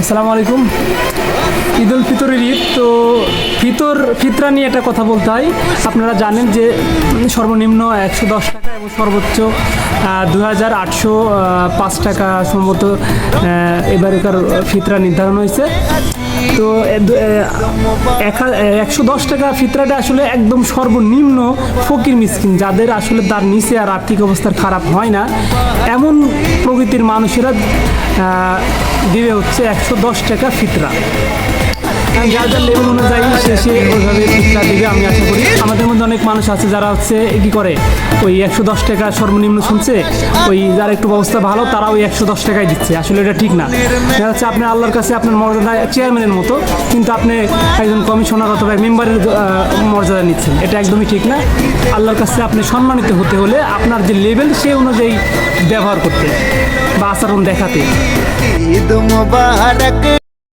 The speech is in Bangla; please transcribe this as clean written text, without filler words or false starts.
আসসালামু আলাইকুম। ঈদ উল ফিতরের ঈদ তো ফিতরা নিয়ে একটা কথা বলতে হয়। আপনারা জানেন যে সর্বনিম্ন 110 টাকা এবং সর্বোচ্চ 2805 টাকা সম্ভবত এবারকার ফিতরা নির্ধারণ হয়েছে। তো 110 টাকা ফিতরাটা আসলে একদম সর্বনিম্ন ফকির মিসকিন, যাদের আসলে তার নিচে আর আর্থিক অবস্থার খারাপ হয় না, এমন প্রকৃতির মানুষেরা দিবে হচ্ছে 110 টাকা ফিতরা। যার যার লেভেল অনুযায়ী সে ওইভাবে ফিতরা দিবে আমি আশা করি। আমাদের মধ্যে অনেক মানুষ আছে যারা হচ্ছে কী করে, ওই 110 টাকা সর্বনিম্ন শুনছে, ওই যারা একটু অবস্থা ভালো তারা ওই 110 টাকাই দিচ্ছে। আসলে এটা ঠিক না। দেখা যাচ্ছে আপনি আল্লাহর কাছে আপনার মর্যাদা চেয়ারম্যানের মতো, কিন্তু আপনি একজন কমিশনার অথবা মেম্বারের মর্যাদা নিচ্ছেন। এটা একদমই ঠিক না। আল্লাহর কাছে আপনি সম্মানিত হতে হলে আপনার যে লেভেল সে অনুযায়ী ব্যবহার করতে বা আচরণ দেখাতে। ঈদ মুবারক।